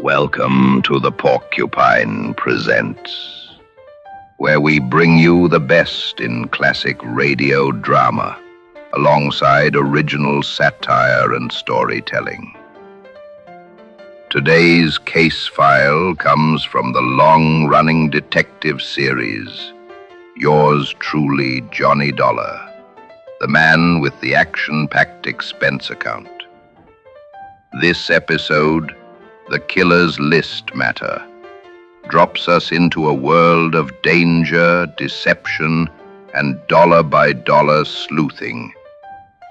Welcome to the Porcupine Presents, where we bring you the best in classic radio drama, alongside original satire and storytelling. Today's case file comes from the long-running detective series, Yours Truly, Johnny Dollar, the man with the action-packed expense account. This episode, The Killer's List Matter, drops us into a world of danger, deception, and dollar-by-dollar sleuthing,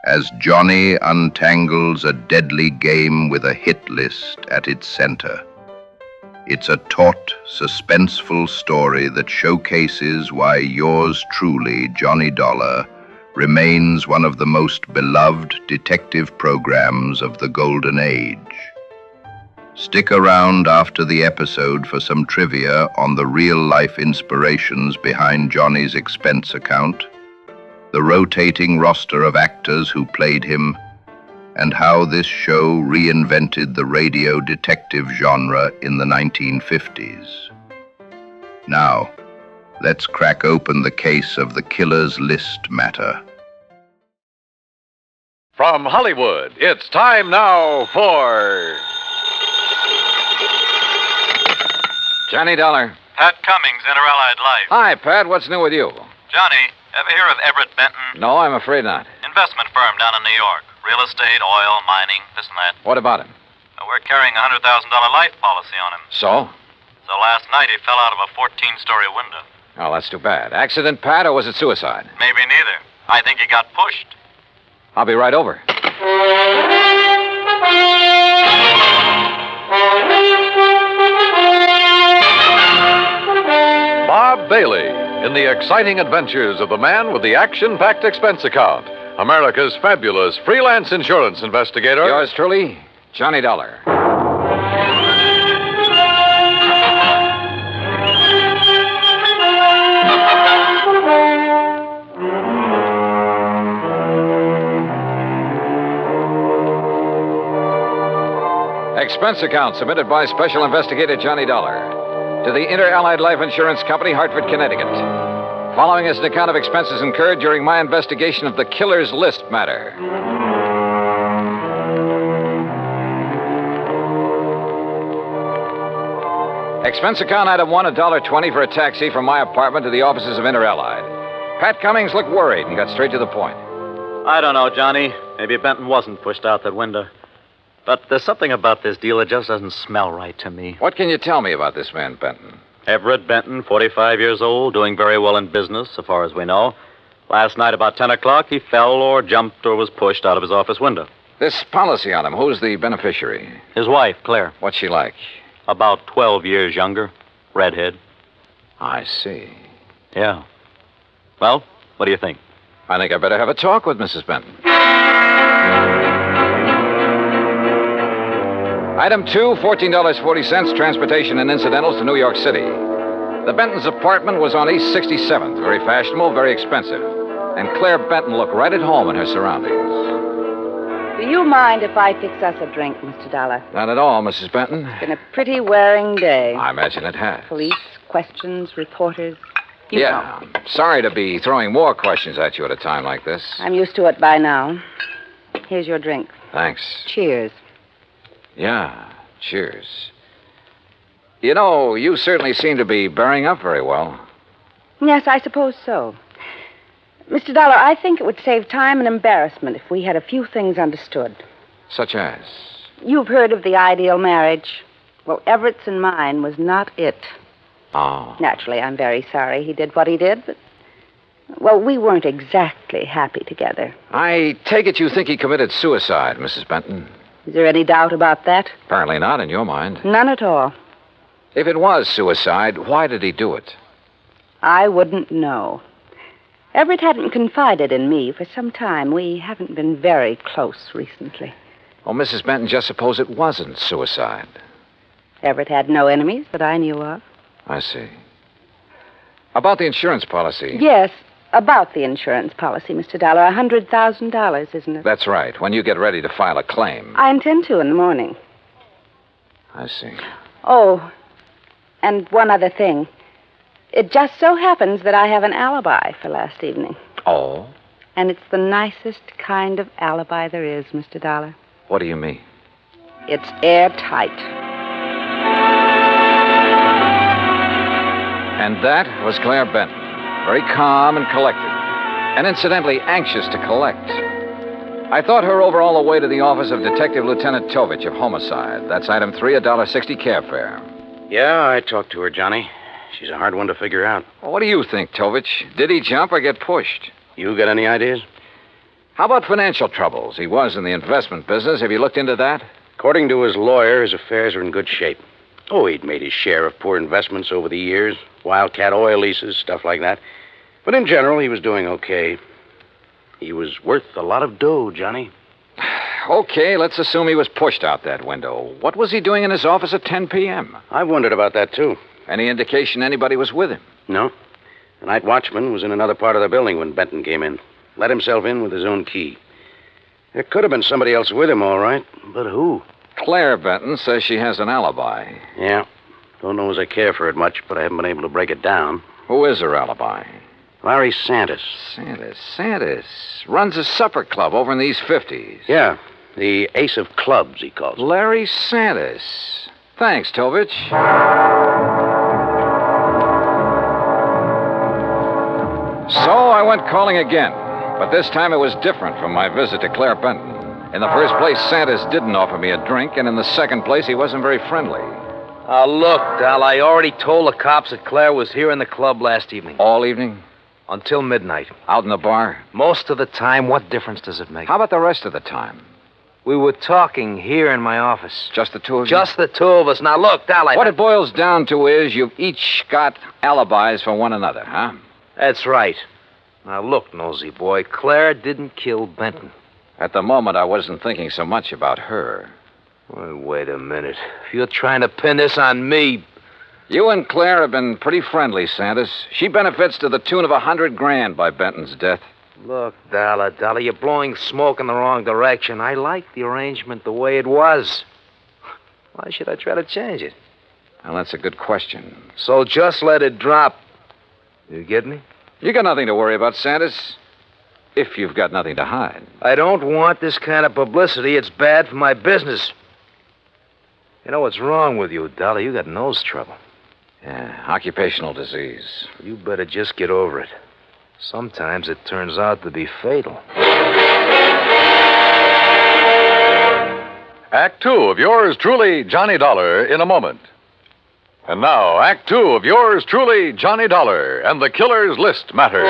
as Johnny untangles a deadly game with a hit list at its center. It's a taut, suspenseful story that showcases why Yours Truly, Johnny Dollar, remains one of the most beloved detective programs of the Golden Age. Stick around after the episode for some trivia on the real-life inspirations behind Johnny's expense account, the rotating roster of actors who played him, and how this show reinvented the radio detective genre in the 1950s. Now, let's crack open the case of The Killer's List Matter. From Hollywood, it's time now for Johnny Dollar. Pat Cummings, Inter-Allied Life. Hi, Pat. What's new with you? Johnny, ever hear of Everett Benton? No, I'm afraid not. Investment firm down in New York. Real estate, oil, mining, this and that. What about him? We're carrying a $100,000 life policy on him. So? So last night he fell out of a 14-story window. Oh, that's too bad. Accident, Pat, or was it suicide? Maybe neither. I think he got pushed. I'll be right over. Bob Bailey in the exciting adventures of the man with the action-packed expense account, America's fabulous freelance insurance investigator. Yours truly, Johnny Dollar. Expense account submitted by Special Investigator Johnny Dollar to the Inter-Allied Life Insurance Company, Hartford, Connecticut. Following is an account of expenses incurred during my investigation of the Killer's List matter. Expense account item 1, $1.20 for a taxi from my apartment to the offices of Inter-Allied. Pat Cummings looked worried and got straight to the point. I don't know, Johnny. Maybe Benton wasn't pushed out that window. But there's something about this deal that just doesn't smell right to me. What can you tell me about this man, Benton? Everett Benton, 45 years old, doing very well in business, so far as we know. Last night about 10 o'clock, he fell or jumped or was pushed out of his office window. This policy on him, who's the beneficiary? His wife, Claire. What's she like? About 12 years younger. Redhead. I see. Yeah. Well, what do you think? I think I better have a talk with Mrs. Benton. Item 2, $14.40, transportation and incidentals to New York City. The Benton's apartment was on East 67th, very fashionable, very expensive. And Claire Benton looked right at home in her surroundings. Do you mind if I fix us a drink, Mr. Dollar? Not at all, Mrs. Benton. It's been a pretty wearing day. I imagine it has. Police, questions, reporters. You Yeah, know. I'm sorry to be throwing more questions at you at a time like this. I'm used to it by now. Here's your drink. Thanks. Cheers. Yeah, cheers. You know, you certainly seem to be bearing up very well. Yes, I suppose so. Mr. Dollar, I think it would save time and embarrassment if we had a few things understood. Such as? You've heard of the ideal marriage. Well, Everett's and mine was not it. Oh. Naturally, I'm very sorry he did what he did, but... Well, we weren't exactly happy together. I take it you think he committed suicide, Mrs. Benton. Is there any doubt about that? Apparently not in your mind. None at all. If it was suicide, why did he do it? I wouldn't know. Everett hadn't confided in me for some time. We haven't been very close recently. Oh, Mrs. Benton, just suppose it wasn't suicide. Everett had no enemies that I knew of. I see. About the insurance policy. Yes, about the insurance policy, Mr. Dollar. $100,000, isn't it? That's right. When you get ready to file a claim. I intend to in the morning. I see. Oh, and one other thing. It just so happens that I have an alibi for last evening. Oh? And it's the nicest kind of alibi there is, Mr. Dollar. What do you mean? It's airtight. And that was Claire Benton. Very calm and collected. And incidentally, anxious to collect. I thought her over all the way to the office of Detective Lieutenant Tovich of Homicide. That's item 3, $1.60 cab fare. Yeah, I talked to her, Johnny. She's a hard one to figure out. Well, what do you think, Tovich? Did he jump or get pushed? You got any ideas? How about financial troubles? He was in the investment business. Have you looked into that? According to his lawyer, his affairs are in good shape. Oh, he'd made his share of poor investments over the years. Wildcat oil leases, stuff like that. But in general, he was doing okay. He was worth a lot of dough, Johnny. Okay, let's assume he was pushed out that window. What was he doing in his office at 10 p.m.? I've wondered about that, too. Any indication anybody was with him? No. The night watchman was in another part of the building when Benton came in. Let himself in with his own key. There could have been somebody else with him, all right. But who? Claire Benton says she has an alibi. Yeah. Don't know as I care for it much, but I haven't been able to break it down. Who is her alibi? Larry Santis. Santis. Runs a supper club over in the East 50s. Yeah. The Ace of Clubs, he calls it. Larry Santis. Thanks, Tovich. So I went calling again, but this time it was different from my visit to Claire Benton. In the first place, Santis didn't offer me a drink, and in the second place, he wasn't very friendly. Look, Dal, I already told the cops that Claire was here in the club last evening. All evening? Until midnight. Out in the bar? Most of the time. What difference does it make? How about the rest of the time? We were talking here in my office. Just the two of you? Just the two of us. Now, look, Dal, What it boils down to is you've each got alibis for one another, huh? That's right. Now, look, nosy boy, Claire didn't kill Benton. At the moment, I wasn't thinking so much about her. Wait a minute. If you're trying to pin this on me... You and Claire have been pretty friendly, Santis. She benefits to the tune of $100,000 by Benton's death. Look, Dollar, you're blowing smoke in the wrong direction. I like the arrangement the way it was. Why should I try to change it? Well, that's a good question. So just let it drop. You get me? You got nothing to worry about, Santis. If you've got nothing to hide. I don't want this kind of publicity. It's bad for my business. You know what's wrong with you, Dollar? You got nose trouble. Yeah, occupational disease. You better just get over it. Sometimes it turns out to be fatal. Act 2 of yours truly, Johnny Dollar, in a moment. And now, Act 2 of yours truly, Johnny Dollar, and the Killer's List Matter.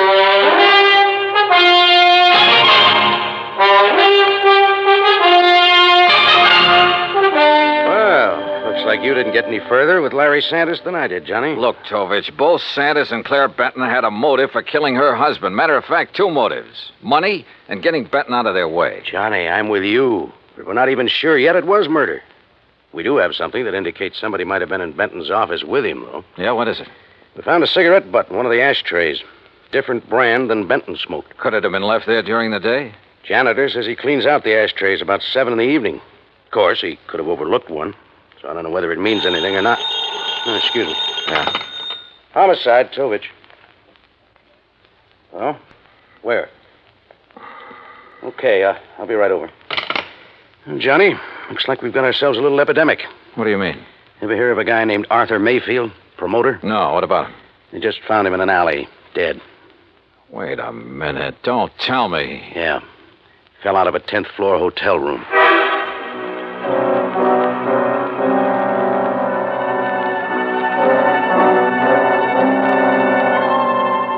Well, looks like you didn't get any further with Larry Santis than I did, Johnny. Look, Tovich, both Santis and Claire Benton had a motive for killing her husband. Matter of fact, two motives. Money and getting Benton out of their way. Johnny, I'm with you. But we're not even sure yet it was murder. We do have something that indicates somebody might have been in Benton's office with him, though. Yeah, what is it? We found a cigarette butt in one of the ashtrays. Different brand than Benton smoked. Could it have been left there during the day? Janitor says he cleans out the ashtrays about 7 in the evening. Of course, he could have overlooked one, so I don't know whether it means anything or not. Oh, excuse me. Yeah. Homicide, Tovich. Oh? Where? Okay, I'll be right over. Well, Johnny, looks like we've got ourselves a little epidemic. What do you mean? Ever hear of a guy named Arthur Mayfield, promoter? No, what about him? They just found him in an alley, dead. Wait a minute. Don't tell me. Yeah. Fell out of a 10th floor hotel room.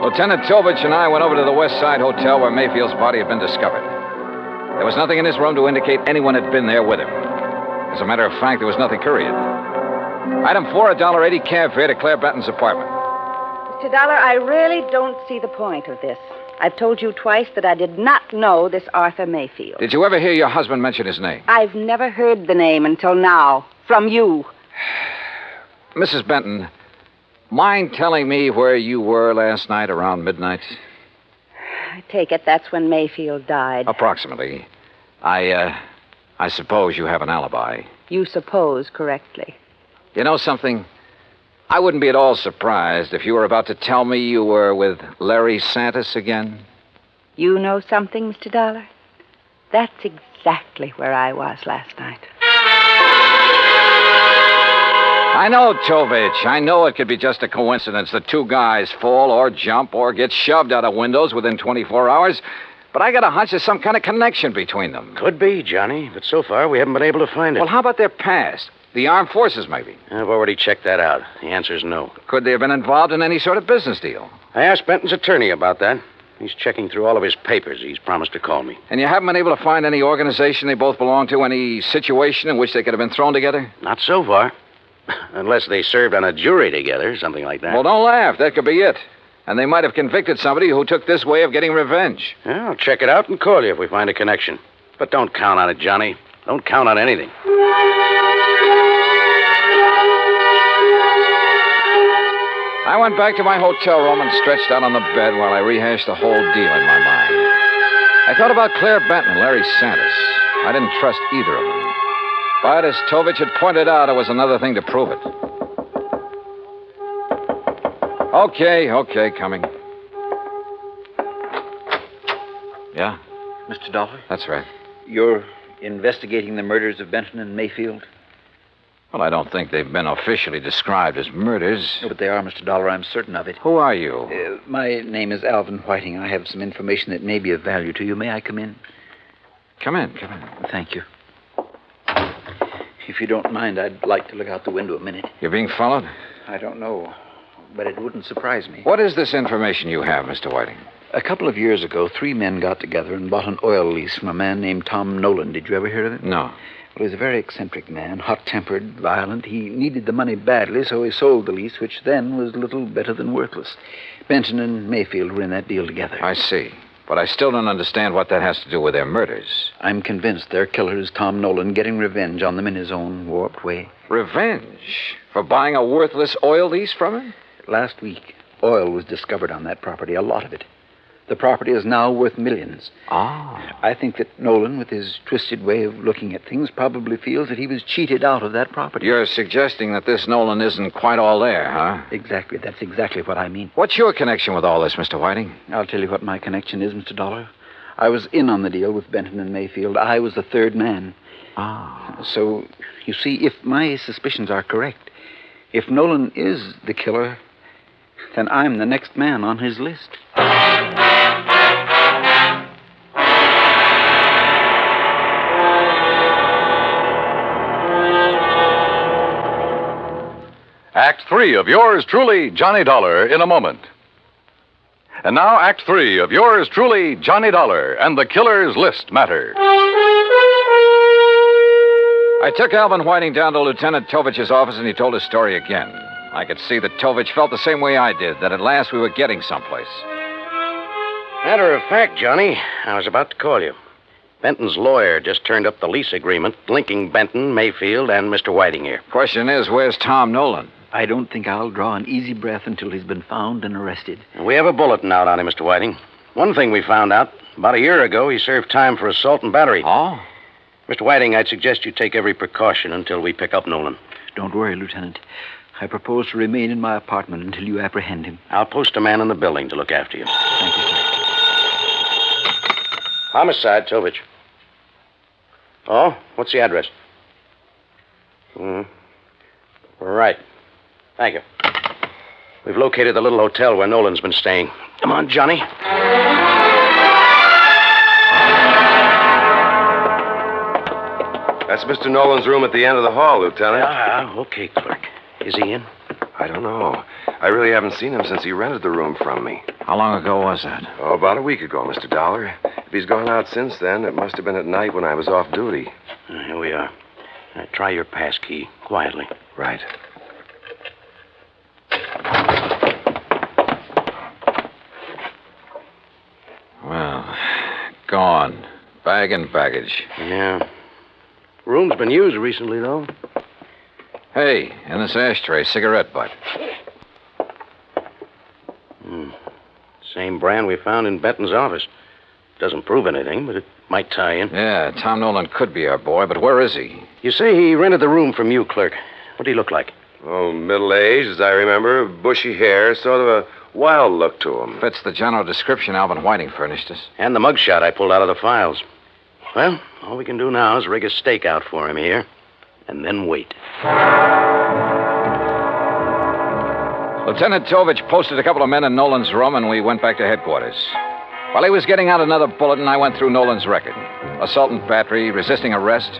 Lieutenant Tovich and I went over to the West Side Hotel where Mayfield's body had been discovered. There was nothing in his room to indicate anyone had been there with him. As a matter of fact, there was nothing period. Item 4, $1.80 cab fare to Claire Benton's apartment. Mr. Dollar, I really don't see the point of this. I've told you twice that I did not know this Arthur Mayfield. Did you ever hear your husband mention his name? I've never heard the name until now. From you. Mrs. Benton, mind telling me where you were last night around midnight? I take it that's when Mayfield died. Approximately. I suppose you have an alibi. You suppose correctly. You know something? I wouldn't be at all surprised if you were about to tell me you were with Larry Santis again. You know something, Mr. Dollar? That's exactly where I was last night. I know, Tovich. I know it could be just a coincidence that two guys fall or jump or get shoved out of windows within 24 hours, but I got a hunch there's some kind of connection between them. Could be, Johnny, but so far we haven't been able to find it. Well, how about their past? The armed forces, maybe? I've already checked that out. The answer's no. Could they have been involved in any sort of business deal? I asked Benton's attorney about that. He's checking through all of his papers. He's promised to call me. And you haven't been able to find any organization they both belong to, any situation in which they could have been thrown together? Not so far. Unless they served on a jury together, something like that. Well, don't laugh. That could be it. And they might have convicted somebody who took this way of getting revenge. Yeah, I'll check it out and call you if we find a connection. But don't count on it, Johnny. Don't count on anything. I went back to my hotel room and stretched out on the bed while I rehashed the whole deal in my mind. I thought about Claire Benton and Larry Santis. I didn't trust either of them. But as Tovich had pointed out, it was another thing to prove it. Okay, coming. Yeah, Mr. Dollar, that's right. you're investigating the murders of Benton and Mayfield? Well, I don't think they've been officially described as murders. No, but they are, Mr. Dollar. I'm certain of it. Who are you? My name is Alvin Whiting. I have some information that may be of value to you. May I come in? Come in. Thank you. If you don't mind, I'd like to look out the window a minute. You're being followed? I don't know, but it wouldn't surprise me. What is this information you have, Mr. Whiting? A couple of years ago, 3 men got together and bought an oil lease from a man named Tom Nolan. Did you ever hear of him? No. Well, he was a very eccentric man, hot-tempered, violent. He needed the money badly, so he sold the lease, which then was little better than worthless. Benton and Mayfield were in that deal together. I see. But I still don't understand what that has to do with their murders. I'm convinced their killer is Tom Nolan, getting revenge on them in his own warped way. Revenge? For buying a worthless oil lease from him? Last week, oil was discovered on that property, a lot of it. The property is now worth millions. Ah. I think that Nolan, with his twisted way of looking at things, probably feels that he was cheated out of that property. You're suggesting that this Nolan isn't quite all there, huh? Exactly. That's exactly what I mean. What's your connection with all this, Mr. Whiting? I'll tell you what my connection is, Mr. Dollar. I was in on the deal with Benton and Mayfield. I was the third man. Ah. So, you see, if my suspicions are correct, if Nolan is the killer, then I'm the next man on his list. Act 3 of yours truly, Johnny Dollar, in a moment. And now, Act 3 of yours truly, Johnny Dollar, and the Killer's List matter. I took Alvin Whiting down to Lieutenant Tovich's office, and he told his story again. I could see that Tovich felt the same way I did, that at last we were getting someplace. Matter of fact, Johnny, I was about to call you. Benton's lawyer just turned up the lease agreement linking Benton, Mayfield, and Mr. Whiting here. Question is, where's Tom Nolan? I don't think I'll draw an easy breath until he's been found and arrested. We have a bulletin out on him, Mr. Whiting. One thing we found out, about a year ago, he served time for assault and battery. Oh? Mr. Whiting, I'd suggest you take every precaution until we pick up Nolan. Don't worry, Lieutenant. I propose to remain in my apartment until you apprehend him. I'll post a man in the building to look after you. Thank you, sir. Homicide, Tovich. Oh, what's the address? Right. Thank you. We've located the little hotel where Nolan's been staying. Come on, Johnny. That's Mr. Nolan's room at the end of the hall, Lieutenant. Okay, clerk. Is he in? I don't know. I really haven't seen him since he rented the room from me. How long ago was that? Oh, about a week ago, Mr. Dollar. If he's gone out since then, it must have been at night when I was off duty. Here we are. Try your pass key, quietly. Right. Well, gone. Bag and baggage. Yeah. Room's been used recently, though. Hey, in this ashtray, cigarette butt. Same brand we found in Benton's office. Doesn't prove anything, but it might tie in. Yeah, Tom Nolan could be our boy, but where is he? You say he rented the room from you, clerk. What did he look like? Oh, middle-aged, as I remember, bushy hair, sort of a wild look to him. Fits the general description Alvin Whiting furnished us. And the mugshot I pulled out of the files. Well, all we can do now is rig a stake out for him here, and then wait. Lieutenant Tovich posted a couple of men in Nolan's room, and we went back to headquarters. While he was getting out another bulletin, I went through Nolan's record. Assault and battery, resisting arrest.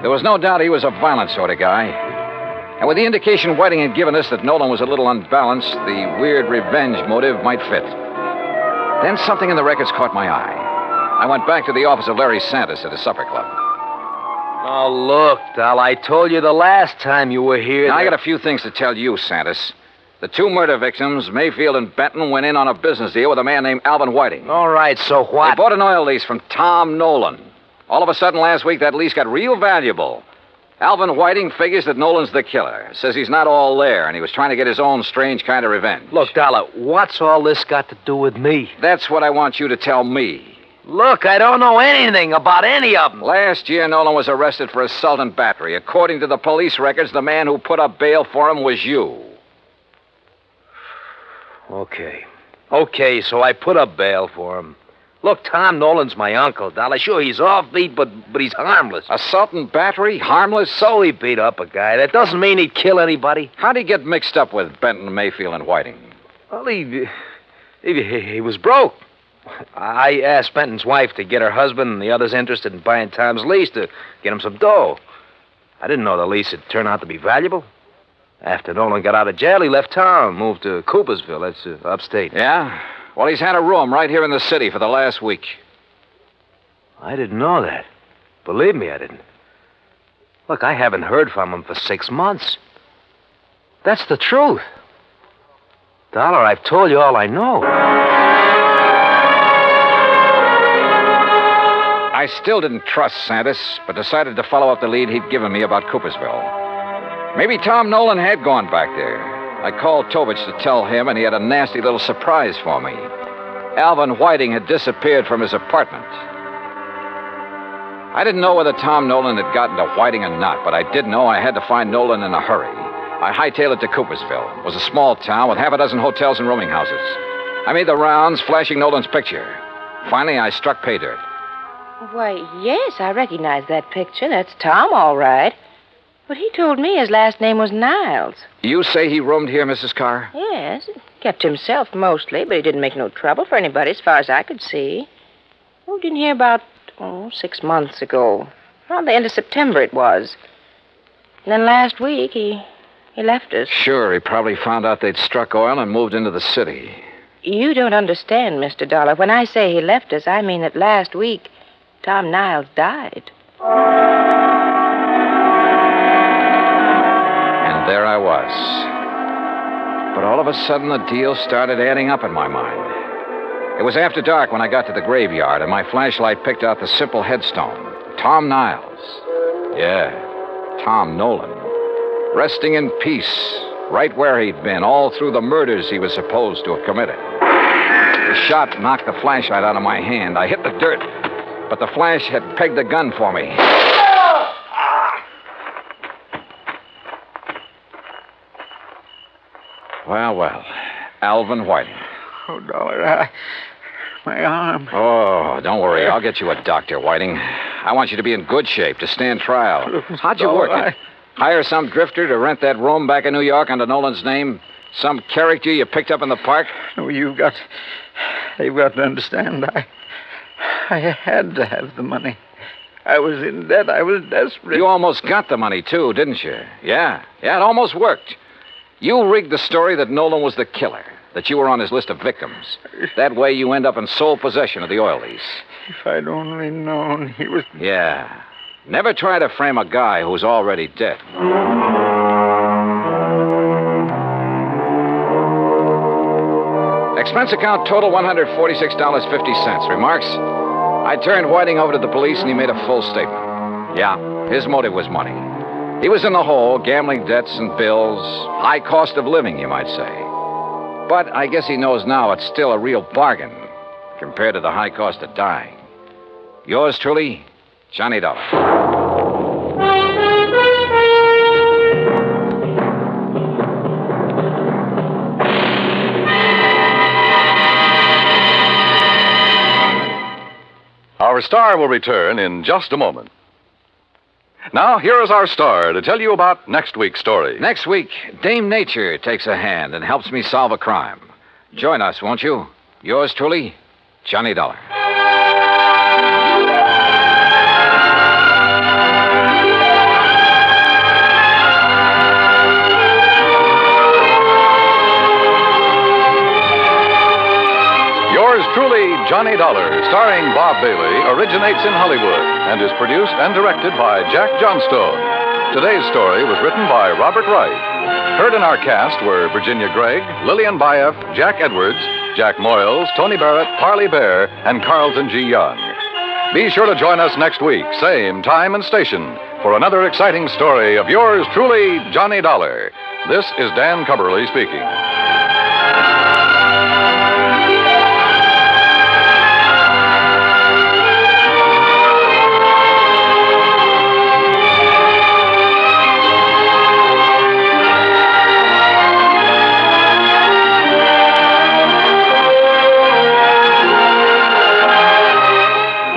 There was no doubt he was a violent sort of guy. And with the indication Whiting had given us that Nolan was a little unbalanced, the weird revenge motive might fit. Then something in the records caught my eye. I went back to the office of Larry Santis at his supper club. Oh, look, Dal, I told you the last time you were here. Now, I got a few things to tell you, Santis. The two murder victims, Mayfield and Benton, went in on a business deal with a man named Alvin Whiting. All right, so what? They bought an oil lease from Tom Nolan. All of a sudden last week, that lease got real valuable. Alvin Whiting figures that Nolan's the killer. Says he's not all there, and he was trying to get his own strange kind of revenge. Look, Dollar, what's all this got to do with me? That's what I want you to tell me. Look, I don't know anything about any of them. Last year, Nolan was arrested for assault and battery. According to the police records, the man who put up bail for him was you. Okay, so I put up bail for him. Look, Tom Nolan's my uncle, Dollar. Sure, he's offbeat, but he's harmless. Assault and battery? Harmless? So he beat up a guy. That doesn't mean he'd kill anybody. How'd he get mixed up with Benton, Mayfield, and Whiting? Well, he was broke. I asked Benton's wife to get her husband and the others interested in buying Tom's lease to get him some dough. I didn't know the lease would turn out to be valuable. After Nolan got out of jail, he left town, moved to Coopersville. That's upstate. Yeah? Well, he's had a room right here in the city for the last week. I didn't know that. Believe me, I didn't. Look, I haven't heard from him for 6 months. That's the truth. Dollar, I've told you all I know. I still didn't trust Santis, but decided to follow up the lead he'd given me about Coopersville. Maybe Tom Nolan had gone back there. I called Tovich to tell him, and he had a nasty little surprise for me. Alvin Whiting had disappeared from his apartment. I didn't know whether Tom Nolan had gotten to Whiting or not, but I did know I had to find Nolan in a hurry. I hightailed it to Coopersville. It was a small town with half a dozen hotels and rooming houses. I made the rounds, flashing Nolan's picture. Finally, I struck pay dirt. Why, yes, I recognize that picture. That's Tom, all right. But he told me his last name was Niles. You say he roomed here, Mrs. Carr? Yes, kept himself mostly, but he didn't make no trouble for anybody as far as I could see. Moved in here about, 6 months ago. Around the end of September it was. And then last week he left us. Sure, he probably found out they'd struck oil and moved into the city. You don't understand, Mr. Dollar. When I say he left us, I mean that last week Tom Niles died. And there I was. But all of a sudden, the deal started adding up in my mind. It was after dark when I got to the graveyard, and my flashlight picked out the simple headstone. Tom Niles. Yeah, Tom Nolan. Resting in peace, right where he'd been, all through the murders he was supposed to have committed. The shot knocked the flashlight out of my hand. I hit the dirt, but the flash had pegged the gun for me. Well, Alvin Whiting. Oh, Dollar, my arm. Oh, don't worry. I'll get you a doctor, Whiting. I want you to be in good shape to stand trial. How'd you work it? Hire some drifter to rent that room back in New York under Nolan's name? Some character you picked up in the park? No, you've got to understand. I had to have the money. I was in debt. I was desperate. You almost got the money, too, didn't you? Yeah, it almost worked. You rigged the story that Nolan was the killer, that you were on his list of victims. That way you end up in sole possession of the oil lease. If I'd only known he was... Yeah. Never try to frame a guy who's already dead. Expense account total $146.50. Remarks? I turned Whiting over to the police and he made a full statement. Yeah, his motive was money. He was in the hole, gambling debts and bills, high cost of living, you might say. But I guess he knows now it's still a real bargain compared to the high cost of dying. Yours truly, Johnny Dollar. star will return in just a moment. Now, here is our star to tell you about next week's story. Next week, Dame Nature takes a hand and helps me solve a crime. Join us, won't you? Yours truly, Johnny Dollar. Yours truly, Johnny Dollar, starring Bob Bailey, originates in Hollywood and is produced and directed by Jack Johnstone. Today's story was written by Robert Wright. Heard in our cast were Virginia Gregg, Lillian Bayef, Jack Edwards, Jack Moyles, Tony Barrett, Parley Bear, and Carlton G. Young. Be sure to join us next week, same time and station, for another exciting story of yours truly, Johnny Dollar. This is Dan Cumberly speaking.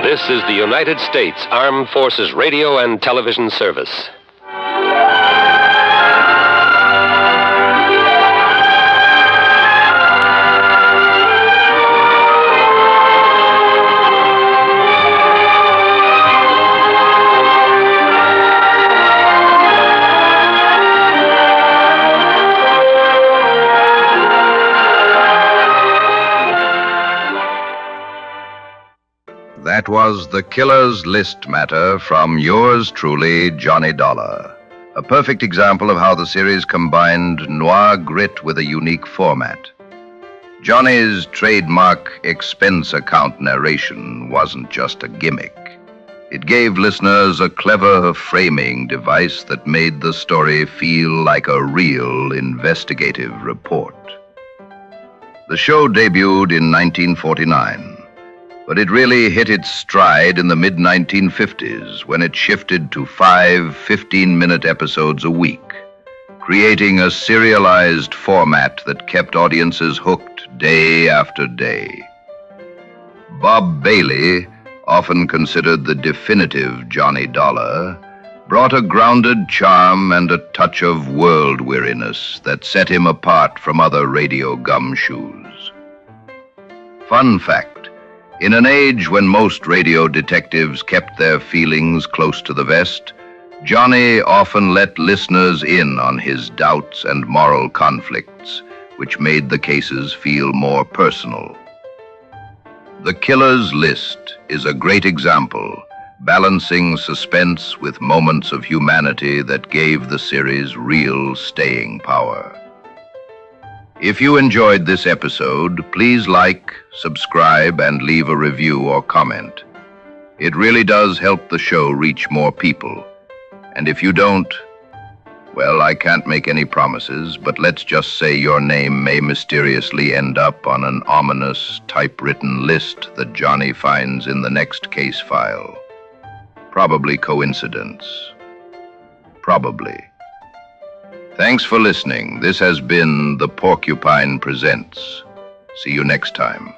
This is the United States Armed Forces Radio and Television Service. That was The Killer's List matter from yours truly, Johnny Dollar. A perfect example of how the series combined noir grit with a unique format. Johnny's trademark expense account narration wasn't just a gimmick. It gave listeners a clever framing device that made the story feel like a real investigative report. The show debuted in 1949. But it really hit its stride in the mid-1950s when it shifted to 5 15-minute episodes a week, creating a serialized format that kept audiences hooked day after day. Bob Bailey, often considered the definitive Johnny Dollar, brought a grounded charm and a touch of world weariness that set him apart from other radio gumshoes. Fun fact. In an age when most radio detectives kept their feelings close to the vest, Johnny often let listeners in on his doubts and moral conflicts, which made the cases feel more personal. The Killer's List is a great example, balancing suspense with moments of humanity that gave the series real staying power. If you enjoyed this episode, please like, subscribe, and leave a review or comment. It really does help the show reach more people. And if you don't, well, I can't make any promises, but let's just say your name may mysteriously end up on an ominous typewritten list that Johnny finds in the next case file. Probably coincidence. Probably. Thanks for listening. This has been The Porcupine Presents. See you next time.